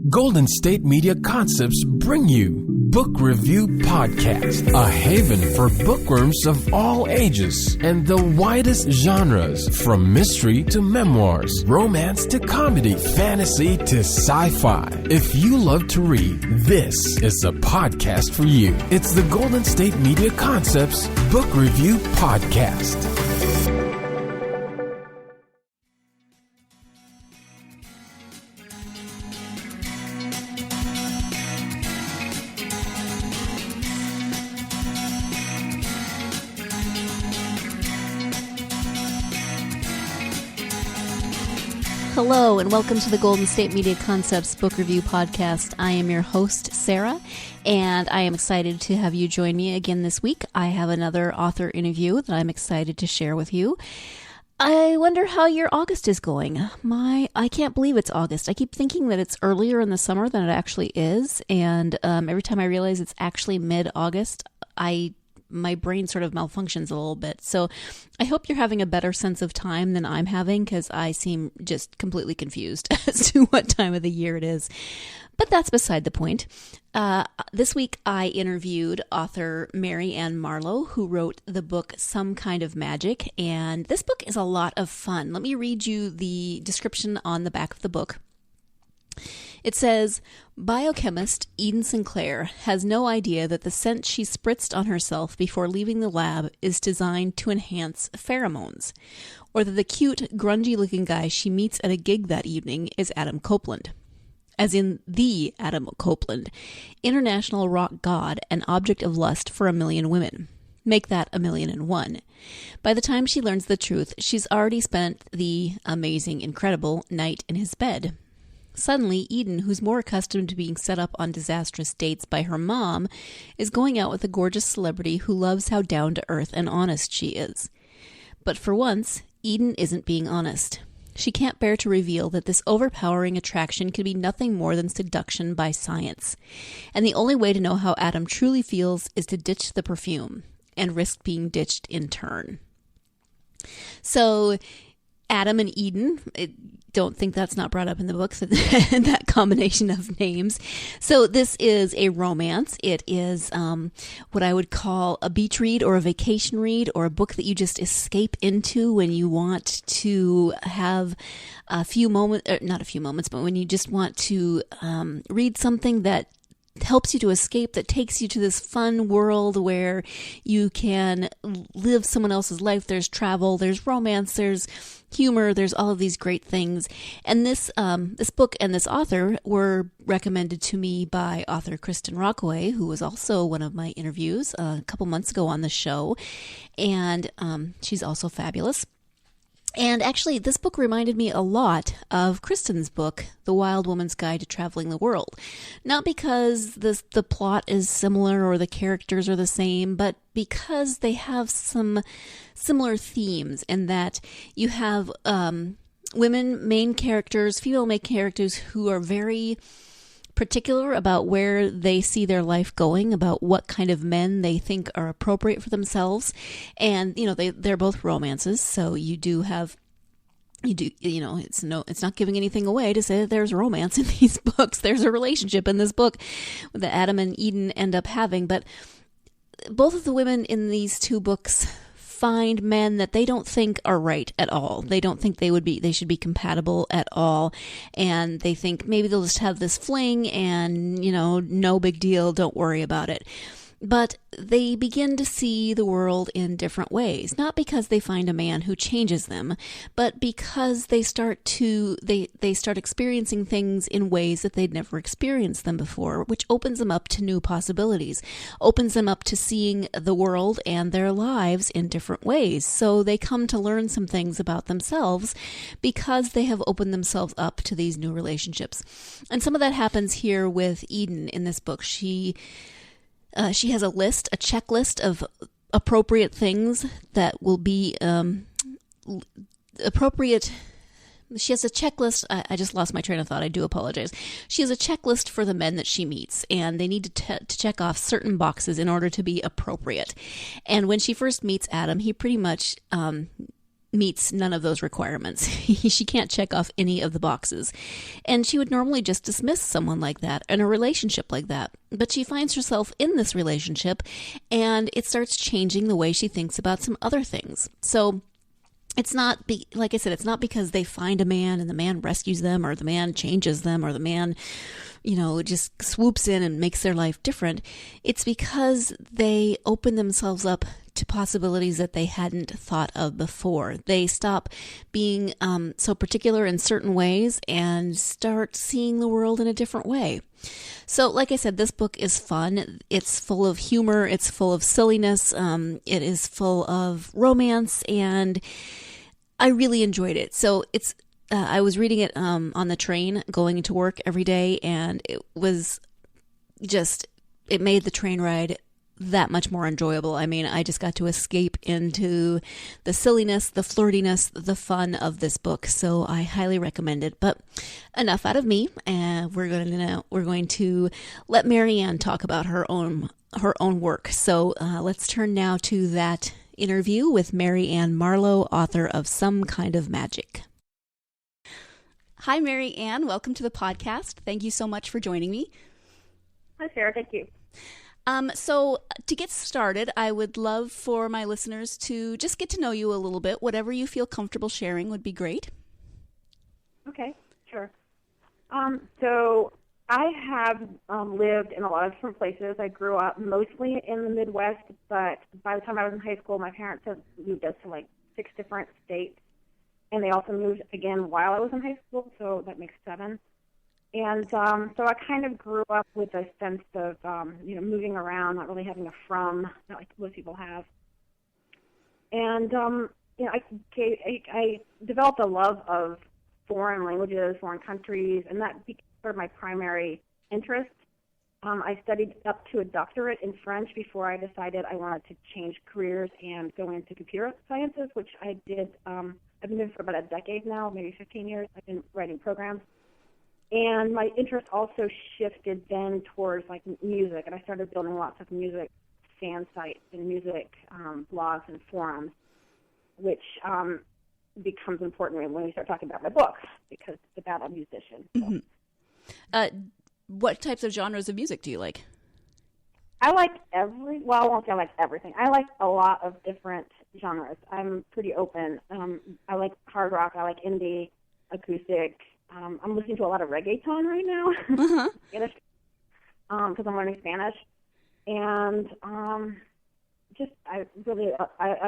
Golden State Media Concepts bring you Book Review Podcast, a haven for bookworms of all ages and the widest genres, from mystery to memoirs, romance to comedy, fantasy to sci-fi. If you love to read, this is the podcast for you. It's the Golden State Media Concepts Book Review Podcast. Hello, and welcome to the Golden State Media Concepts Book Review Podcast. I am your host, Sarah, and I am excited to have you join me again this week. I have another author interview that I'm excited to share with you. I wonder how your August is going. I can't believe it's August. I keep thinking that it's earlier in the summer than it actually is, and every time I realize it's actually mid-August, my brain sort of malfunctions a little bit. So I hope you're having a better sense of time than I'm having, because I seem just completely confused as to what time of the year it is. But that's beside the point. This week I interviewed author Mary Ann Marlowe, who wrote the book Some Kind of Magic, and this book is a lot of fun. Let me read you the description on the back of the book. It says, biochemist Eden Sinclair has no idea that the scent she spritzed on herself before leaving the lab is designed to enhance pheromones, or that the cute, grungy-looking guy she meets at a gig that evening is Adam Copeland. As in the Adam Copeland, international rock god and object of lust for 1 million women. Make that 1,000,001. By the time she learns the truth, she's already spent the amazing, incredible night in his bed. Suddenly, Eden, who's more accustomed to being set up on disastrous dates by her mom, is going out with a gorgeous celebrity who loves how down-to-earth and honest she is. But for once, Eden isn't being honest. She can't bear to reveal that this overpowering attraction could be nothing more than seduction by science. And the only way to know how Adam truly feels is to ditch the perfume and risk being ditched in turn. So, Adam and Eden, don't think that's not brought up in the book, so that combination of names. So this is a romance. It is what I would call a beach read or a vacation read, or a book that you just escape into when you want to have a few moments, not a few moments, but when you just want to read something that helps you to escape, that takes you to this fun world where you can live someone else's life. There's travel, there's romance, there's humor, there's all of these great things. And this book and this author were recommended to me by author Kristen Rockaway, who was also one of my interviews a couple months ago on the show. And she's also fabulous. And actually, this book reminded me a lot of Kristen's book, The Wild Woman's Guide to Traveling the World. Not because the plot is similar or the characters are the same, but because they have some similar themes, in that you have female main characters who are very particular about where they see their life going, about what kind of men they think are appropriate for themselves. And, they're both romances. So it's not giving anything away to say that there's romance in these books. There's a relationship in this book that Adam and Eden end up having. But both of the women in these two books find men that they don't think are right at all. They don't think they should be compatible at all. And they think maybe they'll just have this fling and, no big deal, don't worry about it. But they begin to see the world in different ways, not because they find a man who changes them, but because they start experiencing things in ways that they'd never experienced them before, which opens them up to new possibilities, opens them up to seeing the world and their lives in different ways. So they come to learn some things about themselves because they have opened themselves up to these new relationships. And some of that happens here with Eden in this book. She has a checklist of appropriate things that will be appropriate. She has a checklist. I just lost my train of thought. I do apologize. She has a checklist for the men that she meets, and they need to check off certain boxes in order to be appropriate. And when she first meets Adam, he pretty much meets none of those requirements. She can't check off any of the boxes. And she would normally just dismiss someone like that in a relationship like that. But she finds herself in this relationship, and it starts changing the way she thinks about some other things. So it's not, like I said, it's not because they find a man and the man rescues them, or the man changes them, or the man, just swoops in and makes their life different. It's because they open themselves up to possibilities that they hadn't thought of before. They stop being so particular in certain ways and start seeing the world in a different way. So, like I said, this book is fun. It's full of humor. It's full of silliness. It is full of romance, and I really enjoyed it. So I was reading it on the train going to work every day, and it made the train ride that much more enjoyable. I mean, I just got to escape into the silliness, the flirtiness, the fun of this book. So I highly recommend it. But enough out of me, and we're going to let Mary Ann talk about her own work. So let's turn now to that interview with Mary Ann Marlowe, author of Some Kind of Magic. Hi, Mary Ann. Welcome to the podcast. Thank you so much for joining me. Hi, Sarah. Thank you. So to get started, I would love for my listeners to just get to know you a little bit. Whatever you feel comfortable sharing would be great. Okay, sure. So I have lived in a lot of different places. I grew up mostly in the Midwest, but by the time I was in high school, my parents had moved us to like 6 different states, and they also moved again while I was in high school, so that makes 7. And so I kind of grew up with a sense of, moving around, not really having a from, not like most people have. And, I developed a love of foreign languages, foreign countries, and that became sort of my primary interest. I studied up to a doctorate in French before I decided I wanted to change careers and go into computer sciences, which I did. I've been doing for about a decade now, maybe 15 years. I've been writing programs. And my interest also shifted then towards like music, and I started building lots of music fan sites and music blogs and forums, which becomes important when we start talking about my book, because it's about a musician. So. Mm-hmm. What types of genres of music do you like? I like I won't say I like everything. I like a lot of different genres. I'm pretty open. I like hard rock. I like indie, acoustic. I'm listening to a lot of reggaeton right now, Spanish, because I'm learning Spanish, and I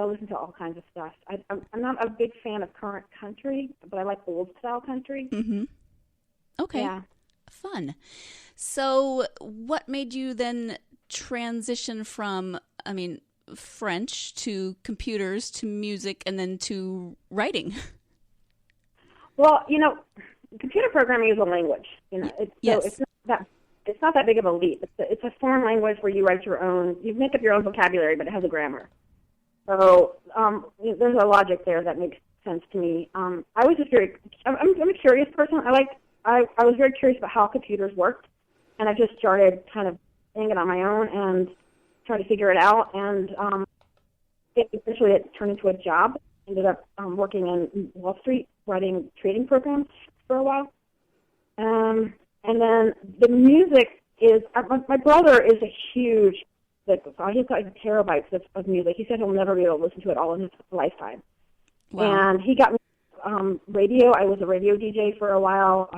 listen to all kinds of stuff. I'm not a big fan of current country, but I like old style country. Mm-hmm. Okay, yeah. Fun. So, what made you then transition from, French to computers to music and then to writing? Well, computer programming is a language. It's not that big of a leap. It's a foreign language where you write your own. You make up your own vocabulary, but it has a grammar. So there's a logic there that makes sense to me. I was just I'm a curious person. I was very curious about how computers worked, and I just started kind of doing it on my own and trying to figure it out. And eventually it turned into a job. Ended up working in Wall Street, writing trading programs for a while. And then the music is, my brother is a huge, he's got terabytes of music. He said he'll never be able to listen to it all in his lifetime. Wow. And he got me radio. I was a radio DJ for a while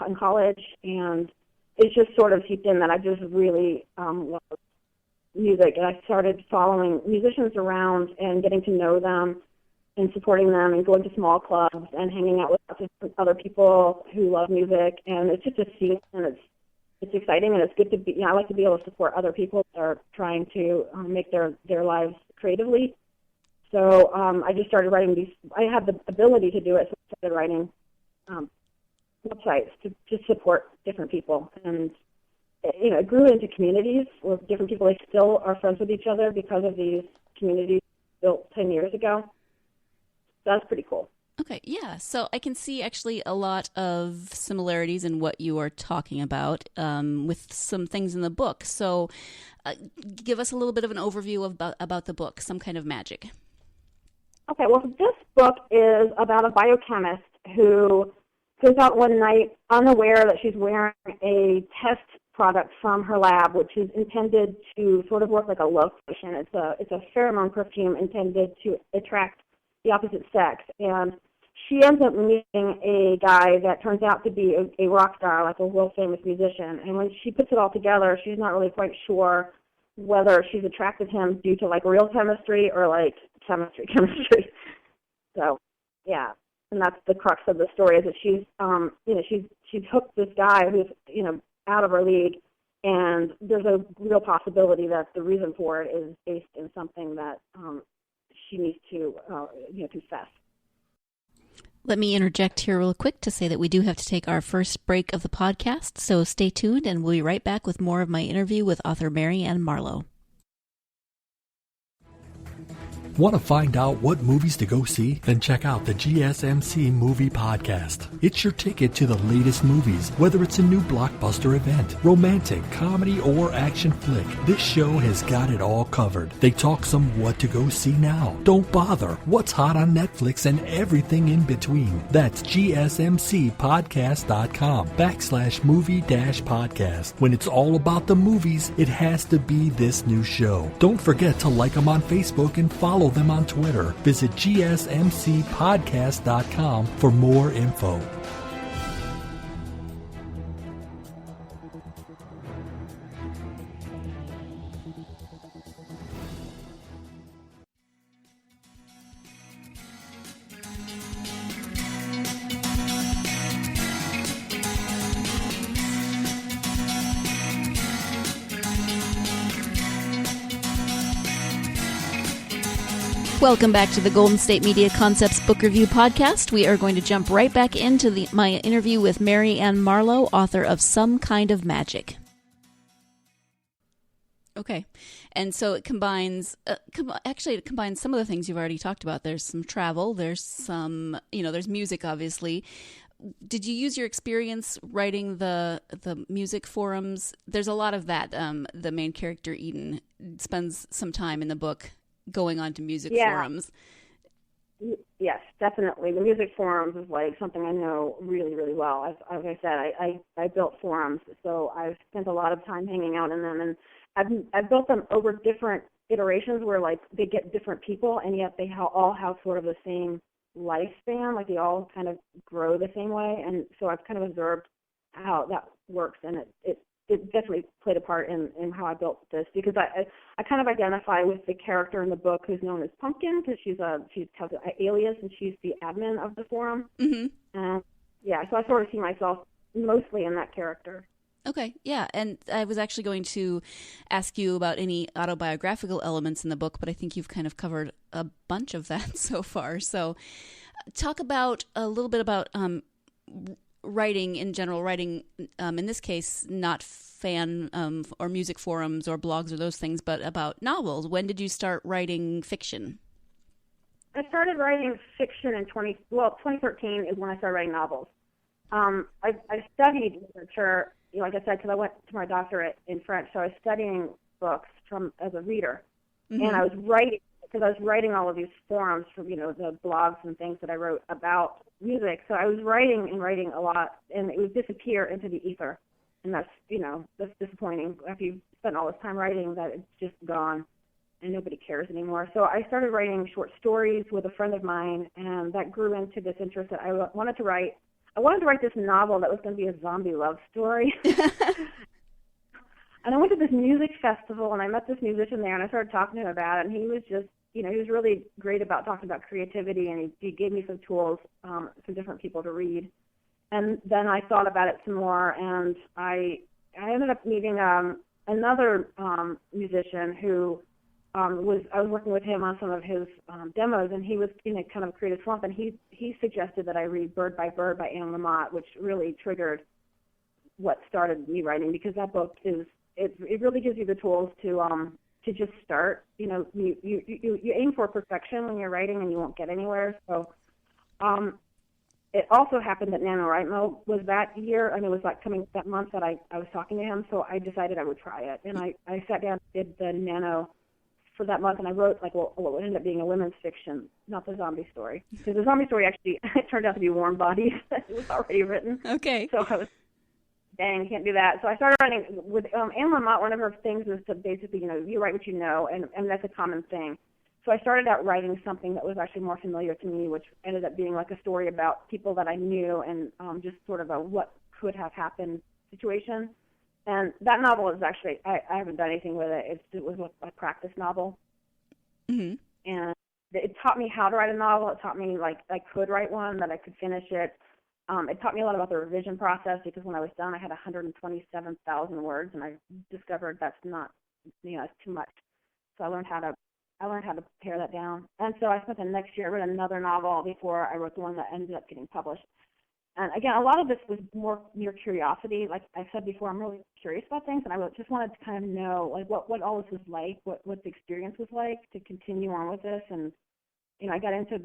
in college, and it's just sort of seeped in that I just really love music. And I started following musicians around and getting to know them and supporting them and going to small clubs and hanging out with other people who love music. And it's just a scene, and it's exciting, and it's good to be, I like to be able to support other people that are trying to make their lives creatively. So I just started writing these. I had the ability to do it, so I started writing websites to support different people. And, it grew into communities where different people still are friends with each other because of these communities built 10 years ago. That's pretty cool. Okay, yeah. So I can see actually a lot of similarities in what you are talking about with some things in the book. So give us a little bit of an overview about the book, Some Kind of Magic. Okay, well, this book is about a biochemist who goes out one night unaware that she's wearing a test product from her lab, which is intended to sort of work like a love potion. It's a pheromone perfume intended to attract the opposite sex. And she ends up meeting a guy that turns out to be a rock star, like a world-famous musician. And when she puts it all together, she's not really quite sure whether she's attracted him due to like real chemistry or like chemistry. So, yeah, and that's the crux of the story, is that she's hooked this guy who's out of her league, and there's a real possibility that the reason for it is based in something that she needs to confess. Let me interject here real quick to say that we do have to take our first break of the podcast, so stay tuned and we'll be right back with more of my interview with author Mary Ann Marlowe. Want to find out what movies to go see? Then check out the GSMC Movie Podcast. It's your ticket to the latest movies, whether it's a new blockbuster event, romantic, comedy, or action flick. This show has got it all covered. They talk some what to go see now, don't bother, what's hot on Netflix, and everything in between. That's GSMCpodcast.com/movie-podcast. When it's all about the movies, it has to be this new show. Don't forget to like them on Facebook and follow them on Twitter. Visit GSMCpodcast.com for more info. Welcome back to the Golden State Media Concepts Book Review Podcast. We are going to jump right back into my interview with Mary Ann Marlowe, author of Some Kind of Magic. Okay, and so it combines, it combines some of the things you've already talked about. There's some travel, there's some, there's music, obviously. Did you use your experience writing the music forums? There's a lot of that. The main character, Eden, spends some time in the book going on to music forums. Yes, definitely. The music forums is like something I know really, really well. As I said, I built forums, so I've spent a lot of time hanging out in them, and I've built them over different iterations where like they get different people, and yet they all have sort of the same lifespan. Like they all kind of grow the same way, and so I've kind of observed how that works, and it definitely played a part in how I built this, because I kind of identify with the character in the book who's known as Pumpkin, because she has an alias and she's the admin of the forum. Mm-hmm. So I sort of see myself mostly in that character. Okay, yeah, and I was actually going to ask you about any autobiographical elements in the book, but I think you've kind of covered a bunch of that so far. So talk about a little bit about writing in general, writing in this case not fan or music forums or blogs or those things, but about novels. When did you start writing fiction? I started writing fiction in 2013 is when I started writing novels. I studied literature, like I said, because I went to my doctorate in French, so I was studying books as a reader. Mm-hmm. And I was writing, because I was writing all of these forums for, the blogs and things that I wrote about music. So I was writing a lot, and it would disappear into the ether. And that's disappointing. After you've spent all this time writing, that it's just gone, and nobody cares anymore. So I started writing short stories with a friend of mine, and that grew into this interest that I wanted to write. I wanted to write this novel that was going to be a zombie love story. And I went to this music festival, and I met this musician there, and I started talking to him about it, and he was just, he was really great about talking about creativity, and he gave me some tools for different people to read. And then I thought about it some more, and I ended up meeting another musician who I was working with him on some of his demos, and he was in a kind of creative slump, and he suggested that I read Bird by Bird by Anne Lamott, which really triggered what started me writing, because that book it really gives you the tools to just start. You aim for perfection when you're writing, and you won't get anywhere. So it also happened that NaNoWriMo was that year, and it was like coming that month that I was talking to him, so I decided I would try it. And I sat down and did the Nano for that month, and I wrote like what ended up being a women's fiction, not the zombie story. Because the zombie story actually it turned out to be Warm Bodies. It was already written. Okay. So I was, dang, can't do that. So I started writing with Anne Lamott. One of her things is to basically, you write what you know, and that's a common thing. So I started out writing something that was actually more familiar to me, which ended up being like a story about people that I knew and just sort of a what could have happened situation. And that novel is actually, I haven't done anything with it. It was a practice novel. Mm-hmm. And it taught me how to write a novel. It taught me, like, I could write one, that I could finish it. It taught me a lot about the revision process because when I was done, I had 127,000 words, and I discovered that's not, it's too much. So I learned how to pare that down. And so I spent the next year, I wrote another novel before I wrote the one that ended up getting published. And again, a lot of this was more mere curiosity. Like I said before, I'm really curious about things, and I just wanted to kind of know, like, what all this was like, what the experience was like to continue on with this. And I got into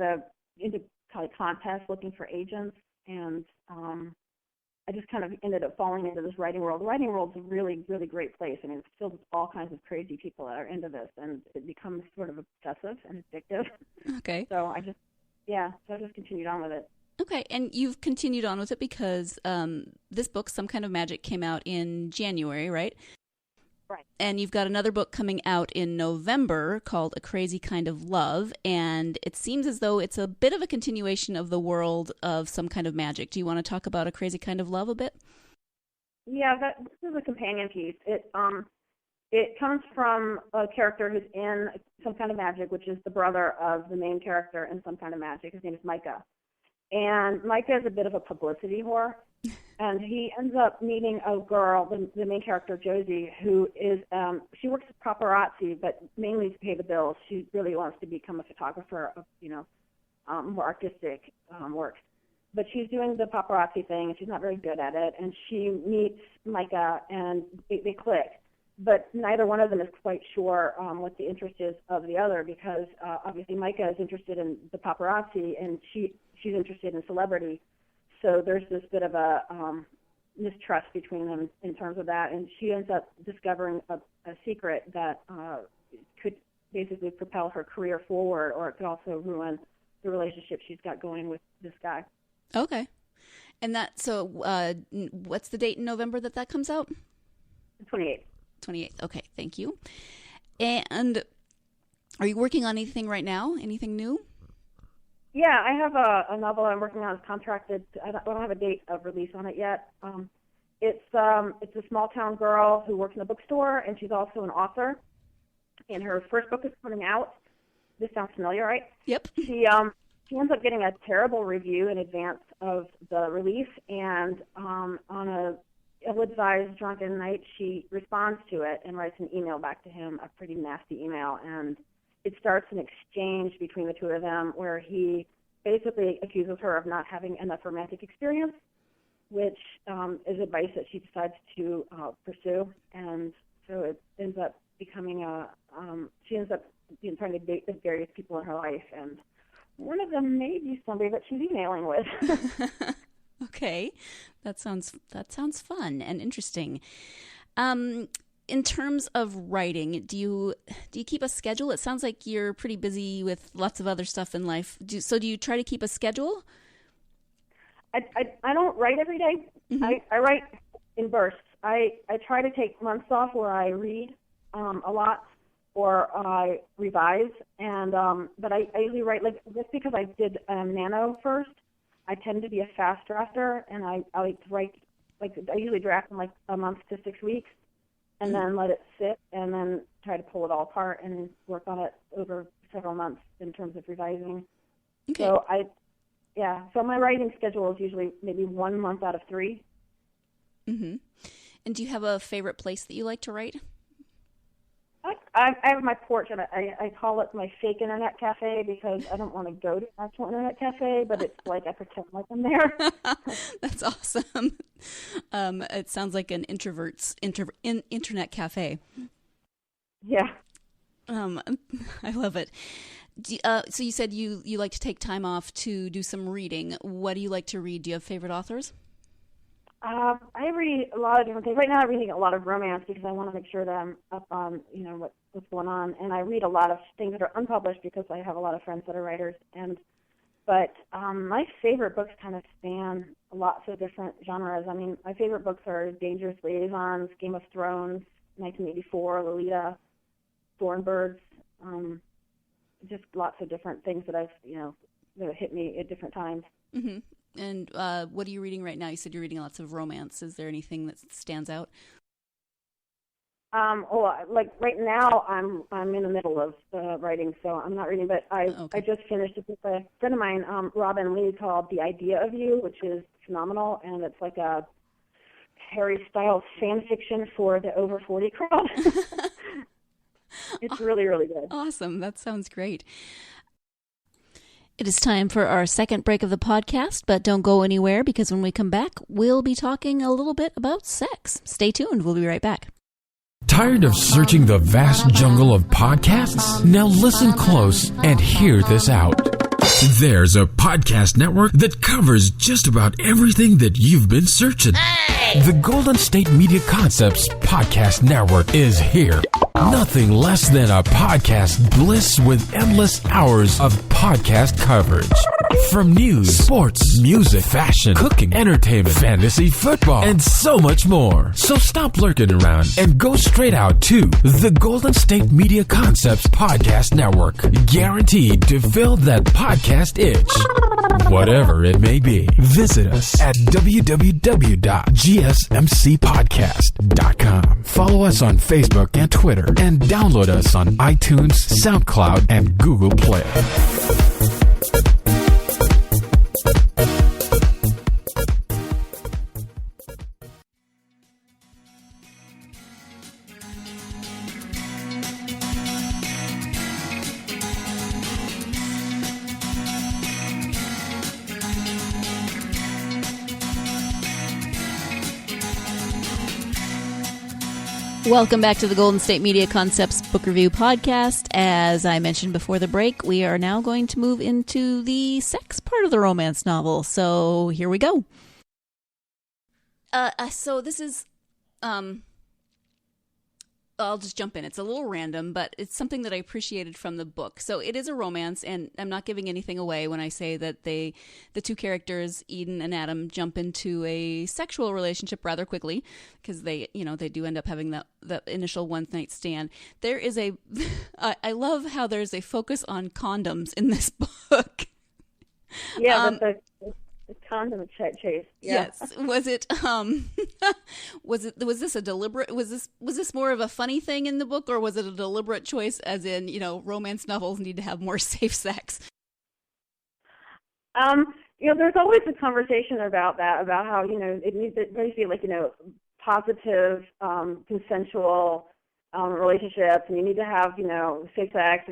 contests looking for agents, and I just kind of ended up falling into this writing world. The writing world's a really, really great place. I mean, it's filled with all kinds of crazy people that are into this, and it becomes sort of obsessive and addictive. Okay. So I just continued on with it. Okay, and you've continued on with it because this book, Some Kind of Magic, came out in January, right? Right. And you've got another book coming out in November called A Crazy Kind of Love, and it seems as though it's a bit of a continuation of the world of Some Kind of Magic. Do you want to talk about A Crazy Kind of Love a bit? Yeah, this is a companion piece. It comes from a character who's in Some Kind of Magic, which is the brother of the main character in Some Kind of Magic. His name is Micah. And Micah is a bit of a publicity whore, and he ends up meeting a girl, the main character, Josie, who is, she works as paparazzi, but mainly to pay the bills. She really wants to become a photographer of, more artistic work. But she's doing the paparazzi thing, and she's not very good at it, and she meets Micah, and they click. But neither one of them is quite sure what the interest is of the other, because obviously Micah is interested in the paparazzi, and she's interested in celebrity. So there's this bit of a mistrust between them in terms of that, and she ends up discovering a secret that could basically propel her career forward, or it could also ruin the relationship she's got going with this guy. Okay. And what's the date in November that comes out? 28th. 28th. Okay, thank you. And are you working on anything right now? Anything new? Yeah, I have a novel I'm working on. It's contracted. I don't have a date of release on it yet. It's a small town girl who works in a bookstore, and she's also an author. And her first book is coming out. This sounds familiar, right? Yep. She ends up getting a terrible review in advance of the release, and on a ill-advised drunken night, she responds to it and writes an email back to him, a pretty nasty email, and it starts an exchange between the two of them where he basically accuses her of not having enough romantic experience, which is advice that she decides to pursue, and so it ends up becoming she ends up trying to date the various people in her life, and one of them may be somebody that she's emailing with. Okay, that sounds fun and interesting. In terms of writing, do you keep a schedule? It sounds like you're pretty busy with lots of other stuff in life. Do you try to keep a schedule? I don't write every day. Mm-hmm. I write in bursts. I try to take months off where I read a lot or I revise, and but I usually write, like, just because I did Nano first. I tend to be a fast drafter, and I write, like, I usually draft in like a month to 6 weeks, and then let it sit, and then try to pull it all apart and work on it over several months in terms of revising. Okay. So my writing schedule is usually maybe 1 month out of 3. Mm-hmm. And do you have a favorite place that you like to write? I have my porch, and I call it my fake internet cafe because I don't want to go to an actual internet cafe, but it's like I pretend like I'm there. That's awesome. It sounds like an introvert's internet cafe. Yeah. I love it. So you said you like to take time off to do some reading. What do you like to read? Do you have favorite authors? I read a lot of different things. Right now I'm reading a lot of romance because I want to make sure that I'm up on, what's going on. And I read a lot of things that are unpublished because I have a lot of friends that are writers. But my favorite books kind of span lots of different genres. I mean, my favorite books are Dangerous Liaisons, Game of Thrones, 1984, Lolita, Thornbirds, just lots of different things that that hit me at different times. Mm-hmm. And what are you reading right now? You said you're reading lots of romance. Is there anything that stands out? Like right now, I'm in the middle of writing, so I'm not reading. But I just finished it with a friend of mine, Robin Lee, called "The Idea of You," which is phenomenal, and it's like a Harry Styles fan fiction for the over 40 crowd. It's really, really good. Awesome! That sounds great. It is time for our second break of the podcast, but don't go anywhere because when we come back, we'll be talking a little bit about sex. Stay tuned. We'll be right back. Tired of searching the vast jungle of podcasts? Now listen close and hear this out. There's a podcast network that covers just about everything that you've been searching. Hey! The Golden State Media Concepts Podcast Network is here. Nothing less than a podcast bliss with endless hours of podcast coverage. From news, sports, music, fashion, cooking, entertainment, fantasy, football, and so much more. So stop lurking around and go straight out to the Golden State Media Concepts Podcast Network. Guaranteed to fill that podcast itch. Whatever it may be. Visit us at www.gsmcpodcast.com. Follow us on Facebook and Twitter, and download us on iTunes, SoundCloud, and Google Play. Welcome back to the Golden State Media Concepts Book Review Podcast. As I mentioned before the break, we are now going to move into the sex part of the romance novel. So here we go. So this is, I'll just jump in. It's a little random, but it's something that I appreciated from the book. So it is a romance, and I'm not giving anything away when I say that the two characters, Eden and Adam, jump into a sexual relationship rather quickly because they do end up having that initial one-night stand. There is I love how there's a focus on condoms in this book. Yeah, the condom chase. Yeah. Yes. Was it was this a deliberate, was this more of a funny thing in the book, or was it a deliberate choice as in, romance novels need to have more safe sex? There's always a conversation about that, about how, it needs to be like, positive, consensual relationships, and you need to have, safe sex,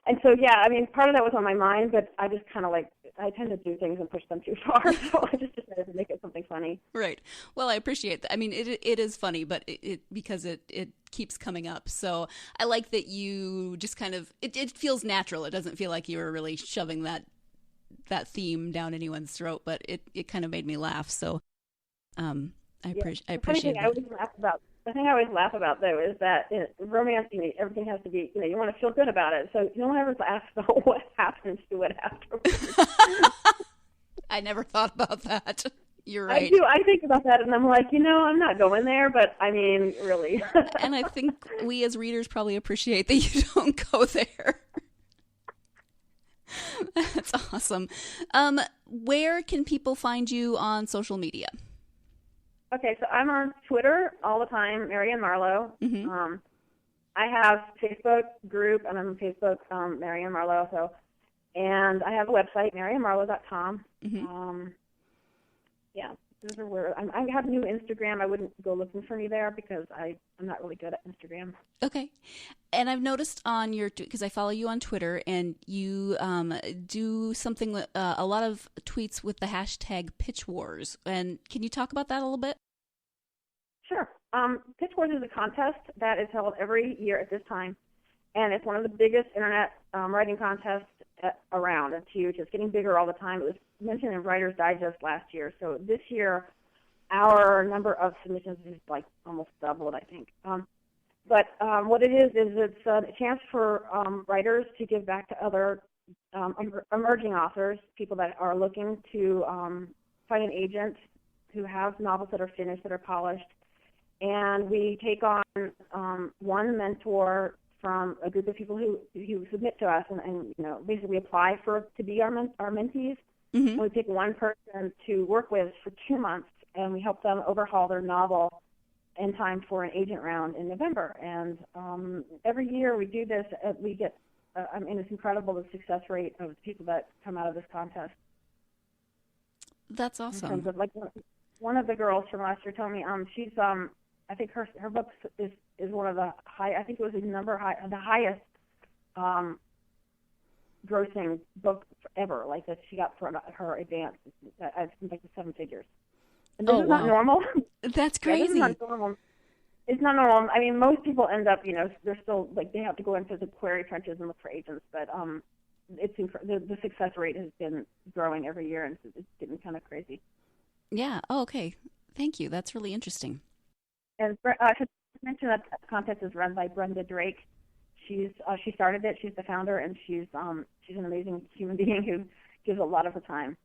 and so, yeah, I mean, part of that was on my mind, but I just kind of I tend to do things and push them too far, so I just decided to make it something funny. Right. Well, I appreciate that. I mean, it is funny, but because it keeps coming up. So I like that you just kind of, it feels natural. It doesn't feel like you were really shoving that theme down anyone's throat, but it kind of made me laugh. So I appreciate that. The thing I always laugh about, though, is that in romance, everything has to be, you want to feel good about it. So no one ever asks about what happens to it afterwards. I never thought about that. You're right. I do. I think about that, and I'm like, I'm not going there, but I mean, really. And I think we as readers probably appreciate that you don't go there. That's awesome. Where can people find you on social media? Okay, so I'm on Twitter all the time, Mary Ann Marlowe. Mm-hmm. I have Facebook group, and I'm on Facebook, Mary Ann Marlowe. So, and I have a website, maryannmarlowe.com. Mm-hmm. Yeah, those are where I have a new Instagram. I wouldn't go looking for me there because I'm not really good at Instagram. Okay, and I've noticed on your, because I follow you on Twitter, and you do something with a lot of tweets with the hashtag Pitch Wars. And can you talk about that a little bit? Sure. Pitch Wars is a contest that is held every year at this time, and it's one of the biggest internet writing contests around. It's huge. It's getting bigger all the time. It was mentioned in Writer's Digest last year. So this year, our number of submissions is like almost doubled, I think. But what it is it's a chance for writers to give back to other emerging authors, people that are looking to find an agent who have novels that are finished, that are polished. And we take on one mentor from a group of people who submit to us, and basically we apply to be our mentees. Mm-hmm. And we pick one person to work with for 2 months, and we help them overhaul their novel in time for an agent round in November. And every year we do this, we get, it's incredible the success rate of people that come out of this contest. That's awesome. In terms of, like, one of the girls from last year told me she's I think her book is one of the high. I think it was the highest grossing book ever. Like that she got for her advance. I think like the 7 figures. And this is not normal. That's crazy. This is not normal. It's not normal. I mean, most people end up, they're still like they have to go into the query trenches and look for agents. But the success rate has been growing every year, and it's getting kind of crazy. Yeah. Oh, okay. Thank you. That's really interesting. And I should mention that the contest is run by Brenda Drake. She started it. She's the founder, and she's an amazing human being who gives a lot of her time.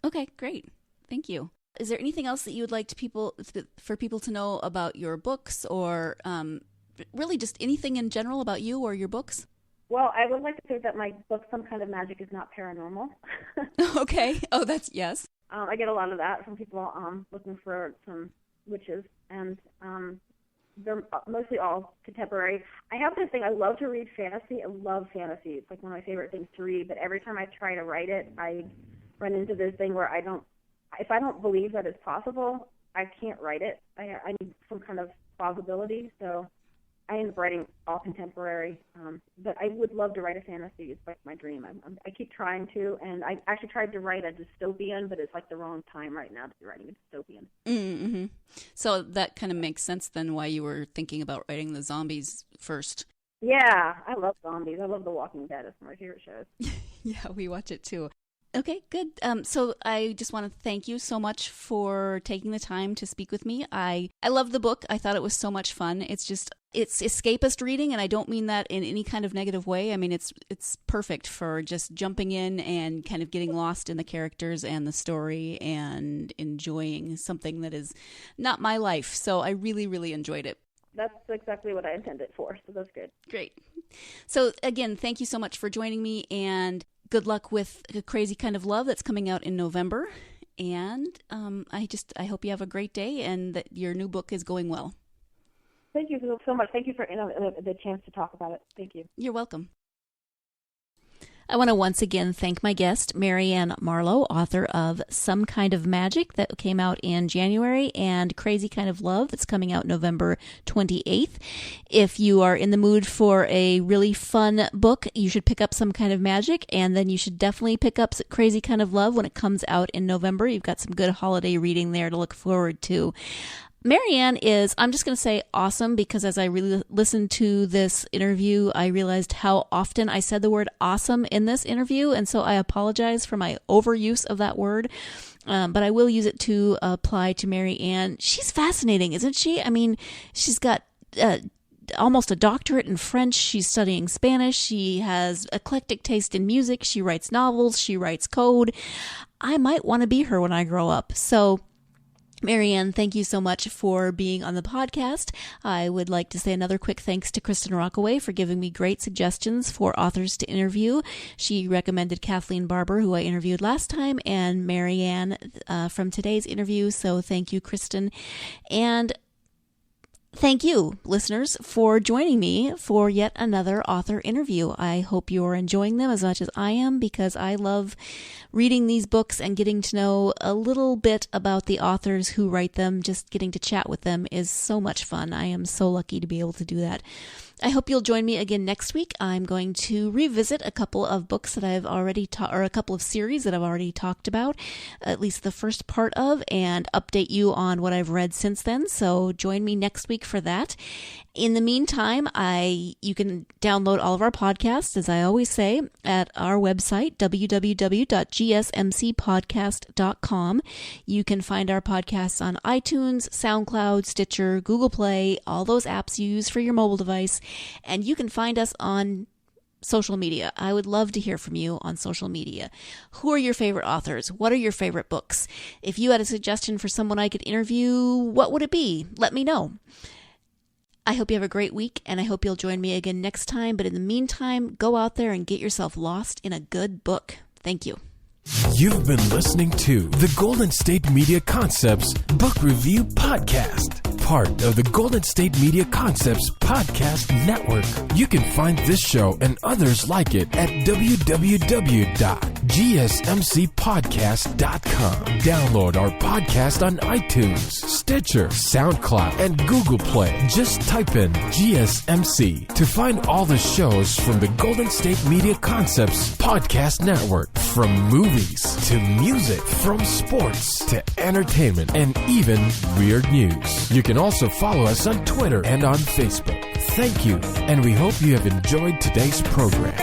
Okay, great. Thank you. Is there anything else that you would like for people to know about your books, or really just anything in general about you or your books? Well, I would like to say that my book, Some Kind of Magic, is not paranormal. Okay. Oh, that's yes. I get a lot of that from people looking for some witches, and they're mostly all contemporary. I have this thing, I love to read fantasy. I love fantasy. It's like one of my favorite things to read, but every time I try to write it, I run into this thing where if I don't believe that it's possible, I can't write it. I need some kind of plausibility, so I end up writing all contemporary. But I would love to write a fantasy. It's like my dream. I keep trying to, and I actually tried to write a dystopian, but it's like the wrong time right now to be writing a dystopian. Mm-hmm. So that kind of makes sense then why you were thinking about writing the zombies first. Yeah, I love zombies. I love The Walking Dead. It's one of my favorite shows. Yeah, we watch it too. Okay, good. So I just want to thank you so much for taking the time to speak with me. I love the book. I thought it was so much fun. It's escapist reading, and I don't mean that in any kind of negative way. I mean, it's perfect for just jumping in and kind of getting lost in the characters and the story and enjoying something that is not my life. So I really, really enjoyed it. That's exactly what I intended for, so that's good. Great. So again, thank you so much for joining me, and good luck with A Crazy Kind of Love that's coming out in November. And I hope you have a great day and that your new book is going well. Thank you so much. Thank you for the chance to talk about it. Thank you. You're welcome. I want to once again thank my guest, Mary Ann Marlowe, author of Some Kind of Magic that came out in January, and Crazy Kind of Love that's coming out November 28th. If you are in the mood for a really fun book, you should pick up Some Kind of Magic, and then you should definitely pick up Crazy Kind of Love when it comes out in November. You've got some good holiday reading there to look forward to. Mary Ann is, I'm just going to say, awesome, because as I really listened to this interview, I realized how often I said the word awesome in this interview, and so I apologize for my overuse of that word, but I will use it to apply to Mary Ann. She's fascinating, isn't she? I mean, she's got almost a doctorate in French. She's studying Spanish. She has eclectic taste in music. She writes novels. She writes code. I might want to be her when I grow up. So Mary Ann, thank you so much for being on the podcast. I would like to say another quick thanks to Kristen Rockaway for giving me great suggestions for authors to interview. She recommended Kathleen Barber, who I interviewed last time, and Mary Ann from today's interview. So thank you, Kristen. And thank you, listeners, for joining me for yet another author interview. I hope you're enjoying them as much as I am, because I love reading these books and getting to know a little bit about the authors who write them. Just getting to chat with them is so much fun. I am so lucky to be able to do that. I hope you'll join me again next week. I'm going to revisit a couple of books that I've already or a couple of series that I've already talked about, at least the first part of, and update you on what I've read since then. So join me next week for that. In the meantime, you can download all of our podcasts, as I always say, at our website, www.gsmcpodcast.com. You can find our podcasts on iTunes, SoundCloud, Stitcher, Google Play, all those apps you use for your mobile device, and you can find us on social media. I would love to hear from you on social media. Who are your favorite authors? What are your favorite books? If you had a suggestion for someone I could interview, what would it be? Let me know. I hope you have a great week, and I hope you'll join me again next time. But in the meantime, go out there and get yourself lost in a good book. Thank you. You've been listening to the Golden State Media Concepts Book Review Podcast, part of the Golden State Media Concepts Podcast Network. You can find this show and others like it at www.gsmcpodcast.com. Download our podcast on iTunes, Stitcher, SoundCloud, and Google Play. Just type in GSMC to find all the shows from the Golden State Media Concepts Podcast Network, from movies to music, from sports to entertainment, and even weird news. You can also follow us on Twitter and on Facebook. Thank you, and we hope you have enjoyed today's program.